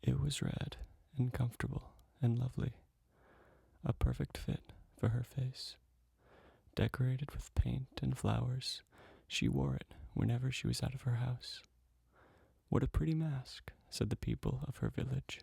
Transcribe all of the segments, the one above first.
It was red and comfortable and lovely, a perfect fit for her face. Decorated with paint and flowers, she wore it whenever she was out of her house. "What a pretty mask," said the people of her village.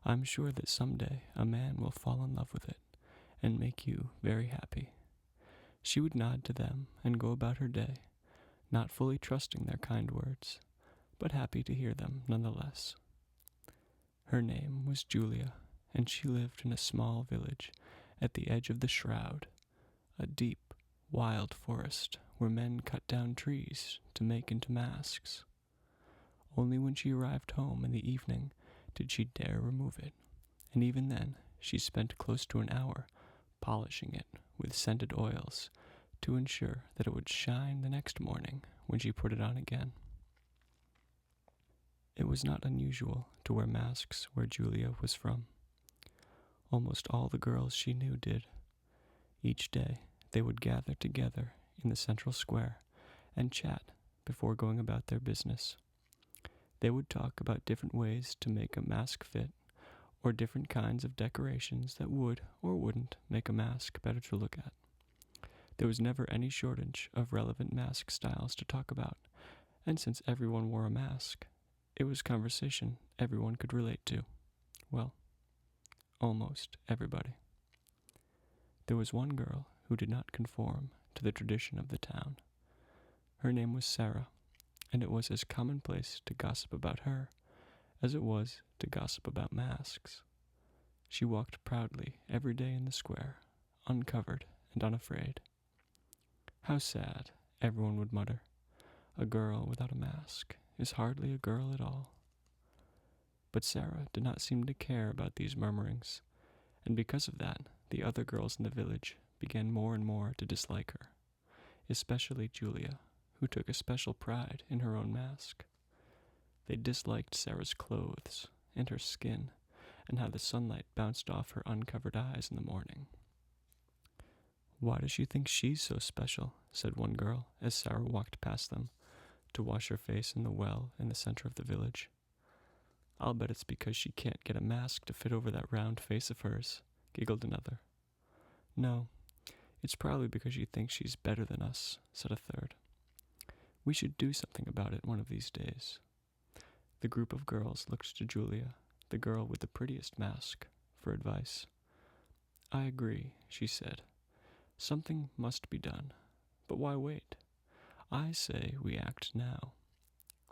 "I'm sure that someday a man will fall in love with it and make you very happy." She would nod to them and go about her day, not fully trusting their kind words, but happy to hear them nonetheless. Her name was Julia, and she lived in a small village at the edge of the Shroud, a deep, wild forest where men cut down trees to make into masks. Only when she arrived home in the evening did she dare remove it, and even then she spent close to an hour polishing it with scented oils to ensure that it would shine the next morning when she put it on again. It was not unusual to wear masks where Julia was from. Almost all the girls she knew did. Each day they would gather together in the central square and chat before going about their business. They would talk about different ways to make a mask fit, or different kinds of decorations that would or wouldn't make a mask better to look at. There was never any shortage of relevant mask styles to talk about, and since everyone wore a mask, it was conversation everyone could relate to. Well, almost everybody. There was one girl who did not conform to the tradition of the town. Her name was Sarah, and it was as commonplace to gossip about her as it was to gossip about masks. She walked proudly every day in the square, uncovered and unafraid. "How sad," everyone would mutter. "A girl without a mask is hardly a girl at all." But Sarah did not seem to care about these murmurings, and because of that, the other girls in the village began more and more to dislike her, especially Julia, who took a special pride in her own mask. They disliked Sarah's clothes and her skin, and how the sunlight bounced off her uncovered eyes in the morning. "Why does she think she's so special?" said one girl as Sarah walked past them to wash her face in the well in the center of the village. "I'll bet it's because she can't get a mask to fit over that round face of hers," giggled another. "No, it's probably because she thinks she's better than us," said a third. "We should do something about it one of these days." The group of girls looked to Julia, the girl with the prettiest mask, for advice. "I agree," she said. "Something must be done. But why wait? I say we act now.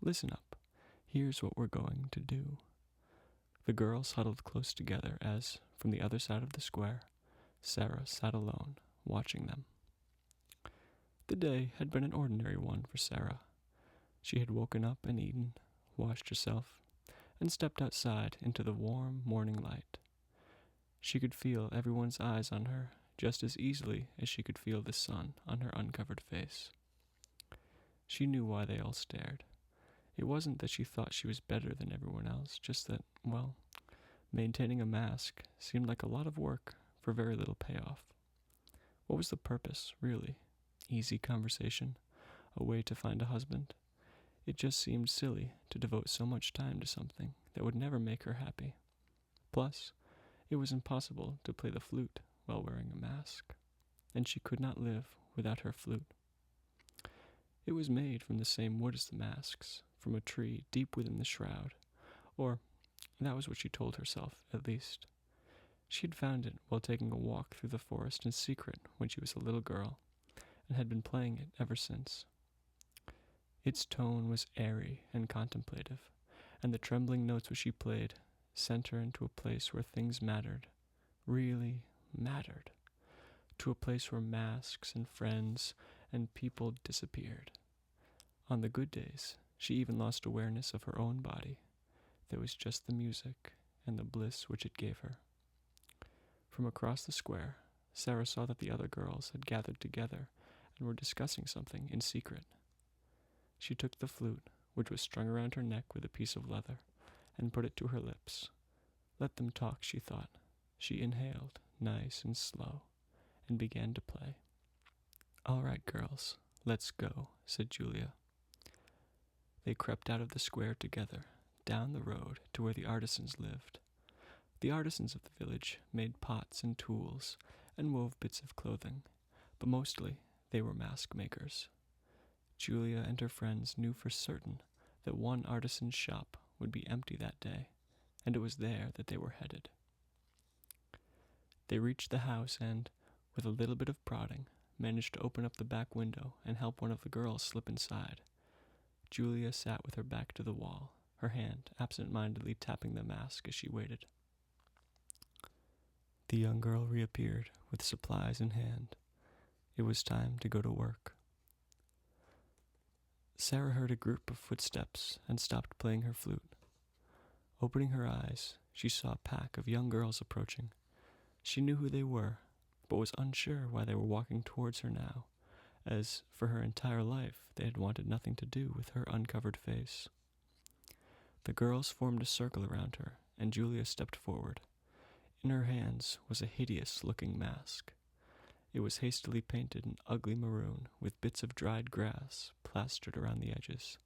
Listen up. Here's what we're going to do." The girls huddled close together as, from the other side of the square, Sarah sat alone, watching them. The day had been an ordinary one for Sarah. She had woken up and eaten, washed herself, and stepped outside into the warm morning light. She could feel everyone's eyes on her just as easily as she could feel the sun on her uncovered face. She knew why they all stared. It wasn't that she thought she was better than everyone else, just that, well, maintaining a mask seemed like a lot of work for very little payoff. What was the purpose, really? Easy conversation? A way to find a husband? It just seemed silly to devote so much time to something that would never make her happy. Plus, it was impossible to play the flute while wearing a mask, and she could not live without her flute. It was made from the same wood as the masks, from a tree deep within the shroud, or that was what she told herself, at least. She had found it while taking a walk through the forest in secret when she was a little girl, and had been playing it ever since. Its tone was airy and contemplative, and the trembling notes which she played sent her into a place where things mattered, really mattered, to a place where masks and friends and people disappeared. On the good days, she even lost awareness of her own body. There was just the music and the bliss which it gave her. From across the square, Sarah saw that the other girls had gathered together and were discussing something in secret. She took the flute, which was strung around her neck with a piece of leather, and put it to her lips. Let them talk, she thought. She inhaled, nice and slow, and began to play. "All right, girls, let's go," said Julia. They crept out of the square together, down the road to where the artisans lived. The artisans of the village made pots and tools and wove bits of clothing, but mostly they were mask makers. Julia and her friends knew for certain that one artisan's shop would be empty that day, and it was there that they were headed. They reached the house and, with a little bit of prodding, managed to open up the back window and help one of the girls slip inside. Julia sat with her back to the wall, her hand absent-mindedly tapping the mask as she waited. The young girl reappeared with supplies in hand. It was time to go to work. Sarah heard a group of footsteps and stopped playing her flute. Opening her eyes, she saw a pack of young girls approaching. She knew who they were, but was unsure why they were walking towards her now, as for her entire life they had wanted nothing to do with her uncovered face. The girls formed a circle around her, and Julia stepped forward. In her hands was a hideous-looking mask. It was hastily painted an ugly maroon with bits of dried grass plastered around the edges.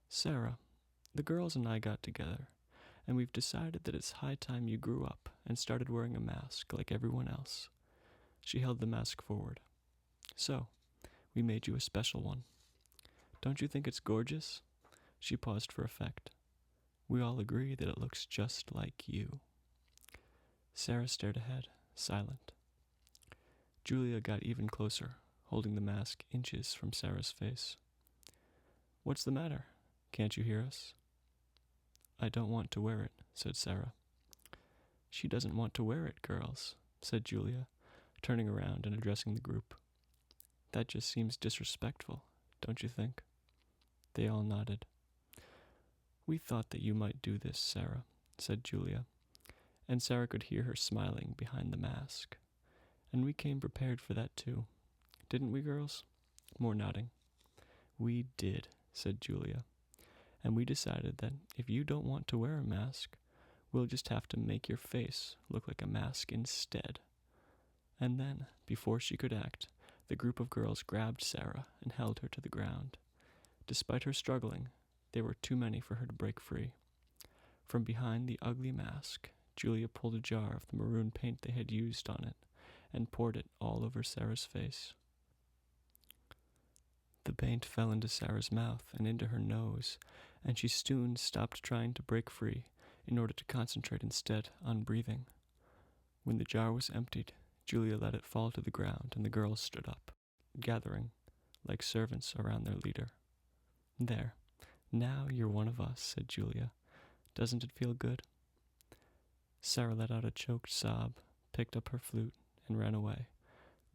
"Sarah, the girls and I got together, and we've decided that it's high time you grew up and started wearing a mask like everyone else." She held the mask forward. "So, we made you a special one. Don't you think it's gorgeous?" She paused for effect. "We all agree that it looks just like you." Sarah stared ahead, silent. Julia got even closer, holding the mask inches from Sarah's face. "What's the matter? Can't you hear us?" "I don't want to wear it," said Sarah. "She doesn't want to wear it, girls," said Julia, turning around and addressing the group. "That just seems disrespectful, don't you think?" They all nodded. "We thought that you might do this, Sarah," said Julia, and Sarah could hear her smiling behind the mask. "And we came prepared for that too. Didn't we, girls?" More nodding. "We did," said Julia. "And we decided that if you don't want to wear a mask, we'll just have to make your face look like a mask instead." And then, before she could act, the group of girls grabbed Sarah and held her to the ground. Despite her struggling, there were too many for her to break free. From behind the ugly mask, Julia pulled a jar of the maroon paint they had used on it and poured it all over Sarah's face. The paint fell into Sarah's mouth and into her nose, and she soon stopped trying to break free in order to concentrate instead on breathing. When the jar was emptied, Julia let it fall to the ground and the girls stood up, gathering like servants around their leader. "There, now you're one of us," said Julia. "Doesn't it feel good?" Sarah let out a choked sob, picked up her flute, and ran away,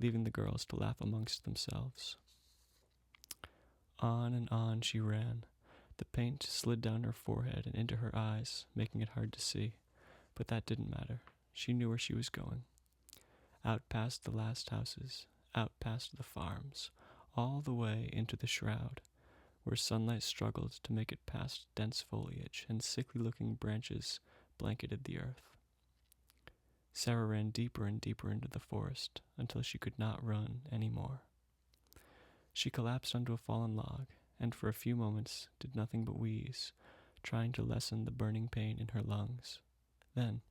leaving the girls to laugh amongst themselves. On she ran. The paint slid down her forehead and into her eyes, making it hard to see. But that didn't matter. She knew where she was going. Out past the last houses, out past the farms, all the way into the Shroud, where sunlight struggled to make it past dense foliage and sickly-looking branches blanketed the earth. Sarah ran deeper and deeper into the forest until she could not run any more. She collapsed onto a fallen log and for a few moments did nothing but wheeze, trying to lessen the burning pain in her lungs. Then,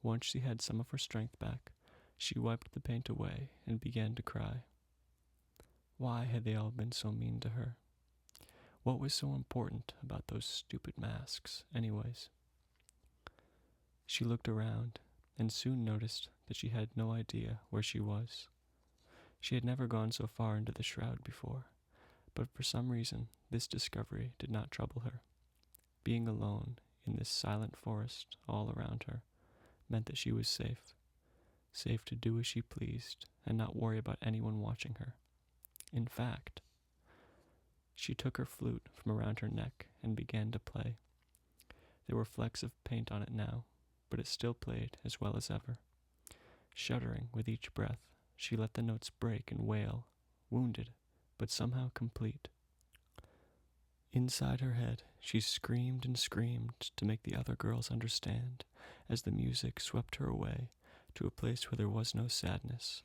once she had some of her strength back, she wiped the paint away and began to cry. Why had they all been so mean to her? What was so important about those stupid masks, anyways? She looked around and soon noticed that she had no idea where she was. She had never gone so far into the Shroud before, but for some reason this discovery did not trouble her. Being alone in this silent forest all around her meant that she was safe to do as she pleased and not worry about anyone watching her. In fact, she took her flute from around her neck and began to play. There were flecks of paint on it now, but it still played as well as ever. Shuddering with each breath, she let the notes break and wail, wounded, but somehow complete. Inside her head, she screamed and screamed to make the other girls understand, as the music swept her away to a place where there was no sadness.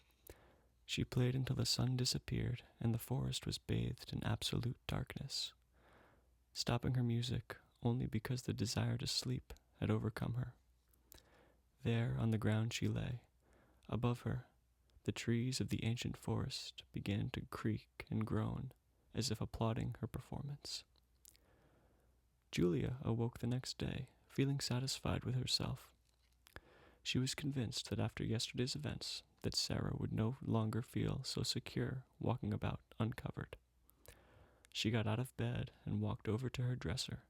She played until the sun disappeared and the forest was bathed in absolute darkness. Stopping her music only because the desire to sleep had overcome her. There on the ground she lay. Above her, the trees of the ancient forest began to creak and groan as if applauding her performance. Julia awoke the next day, feeling satisfied with herself. She was convinced that after yesterday's events, that Sarah would no longer feel so secure walking about uncovered. She got out of bed and walked over to her dresser,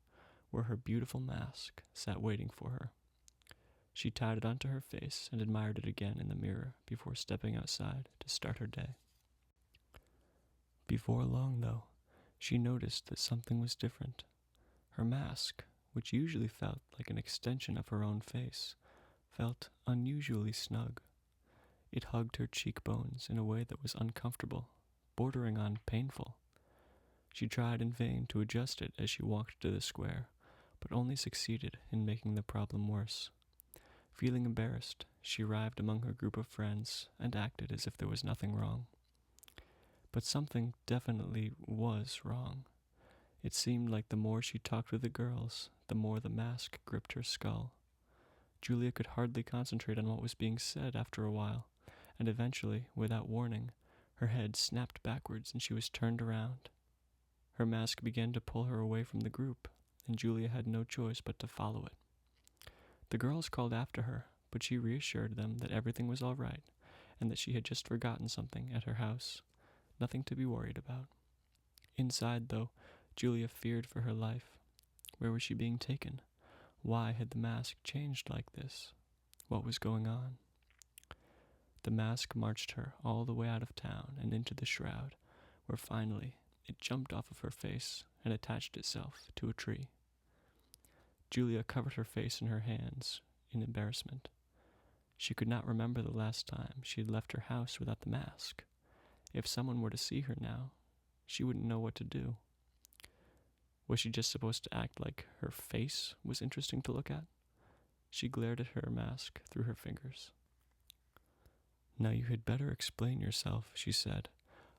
where her beautiful mask sat waiting for her. She tied it onto her face and admired it again in the mirror before stepping outside to start her day. Before long, though, she noticed that something was different. Her mask, which usually felt like an extension of her own face, felt unusually snug. It hugged her cheekbones in a way that was uncomfortable, bordering on painful. She tried in vain to adjust it as she walked to the square, but only succeeded in making the problem worse. Feeling embarrassed, she arrived among her group of friends and acted as if there was nothing wrong. But something definitely was wrong. It seemed like the more she talked with the girls, the more the mask gripped her skull. Julia could hardly concentrate on what was being said after a while, and eventually, without warning, her head snapped backwards and she was turned around. Her mask began to pull her away from the group, and Julia had no choice but to follow it. The girls called after her, but she reassured them that everything was all right, and that she had just forgotten something at her house. Nothing to be worried about. Inside, though, Julia feared for her life. Where was she being taken? Why had the mask changed like this? What was going on? The mask marched her all the way out of town and into the Shroud, where finally it jumped off of her face and attached itself to a tree. Julia covered her face in her hands in embarrassment. She could not remember the last time she had left her house without the mask. If someone were to see her now, she wouldn't know what to do. Was she just supposed to act like her face was interesting to look at? She glared at her mask through her fingers. "Now you had better explain yourself," she said,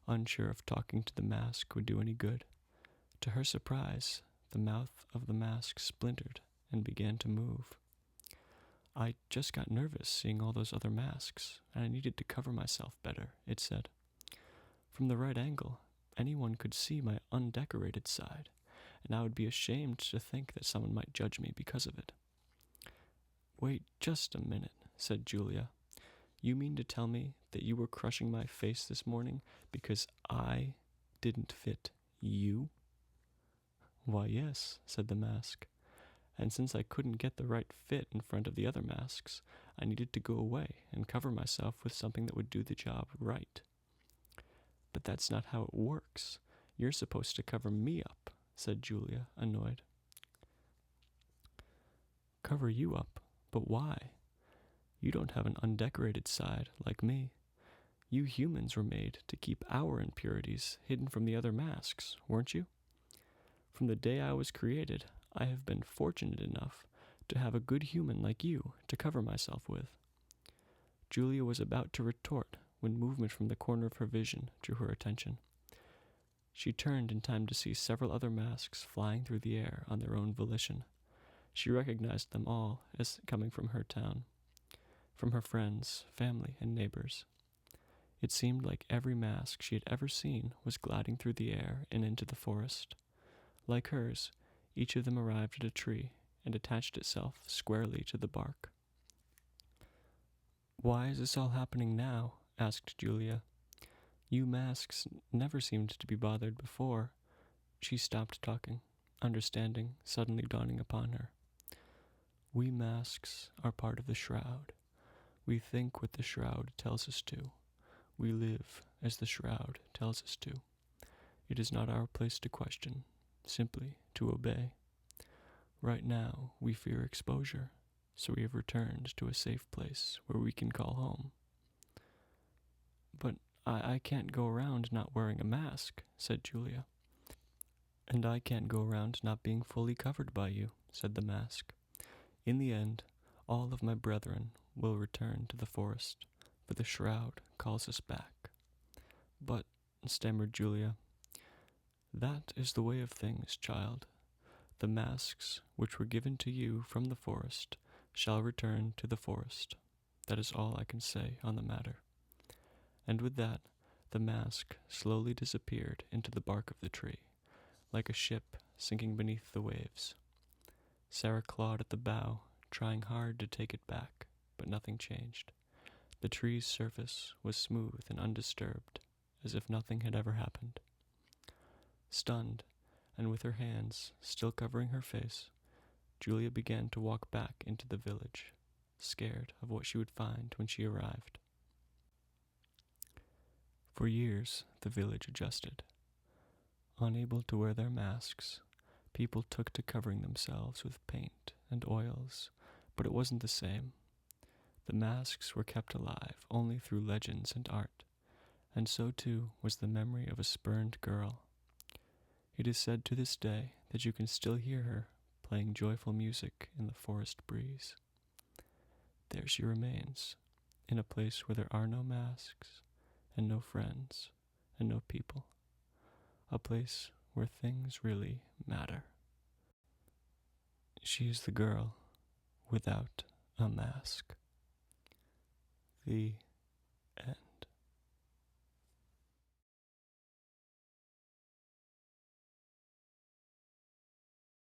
unsure if talking to the mask would do any good. To her surprise, the mouth of the mask splintered and began to move. "I just got nervous seeing all those other masks, and I needed to cover myself better," it said. "From the right angle, anyone could see my undecorated side, and I would be ashamed to think that someone might judge me because of it." "Wait just a minute," said Julia. "You mean to tell me that you were crushing my face this morning because I didn't fit you?" "Why, yes," said the mask. "And since I couldn't get the right fit in front of the other masks, I needed to go away and cover myself with something that would do the job right." "But that's not how it works. You're supposed to cover me up," said Julia, annoyed. "Cover you up? But why? You don't have an undecorated side like me. You humans were made to keep our impurities hidden from the other masks, weren't you? From the day I was created, I have been fortunate enough to have a good human like you to cover myself with." Julia was about to retort when movement from the corner of her vision drew her attention. She turned in time to see several other masks flying through the air on their own volition. She recognized them all as coming from her town, from her friends, family, and neighbors. It seemed like every mask she had ever seen was gliding through the air and into the forest. Like hers, each of them arrived at a tree and attached itself squarely to the bark. "Why is this all happening now?" asked Julia. "You masks never seemed to be bothered before." She stopped talking, understanding suddenly dawning upon her. "We masks are part of the Shroud. We think what the Shroud tells us to. We live as the Shroud tells us to. It is not our place to question, simply to obey. Right now, we fear exposure, so we have returned to a safe place where we can call home." "But I can't go around not wearing a mask," said Julia. "And I can't go around not being fully covered by you," said the mask. "In the end, all of my brethren will return to the forest, for the Shroud calls us back." "But," stammered Julia, "that is the way of things, child. The masks which were given to you from the forest shall return to the forest. That is all I can say on the matter. And with that, the mask slowly disappeared into the bark of the tree, like a ship sinking beneath the waves. Sarah clawed at the bough, trying hard to take it back, but nothing changed. The tree's surface was smooth and undisturbed, as if nothing had ever happened. Stunned, and with her hands still covering her face, Julia began to walk back into the village, scared of what she would find when she arrived. For years, the village adjusted. Unable to wear their masks, people took to covering themselves with paint and oils, but it wasn't the same. The masks were kept alive only through legends and art, and so too was the memory of a spurned girl. It is said to this day that you can still hear her playing joyful music in the forest breeze. There she remains, in a place where there are no masks, and no friends, and no people. A place where things really matter. She is the girl without a mask. The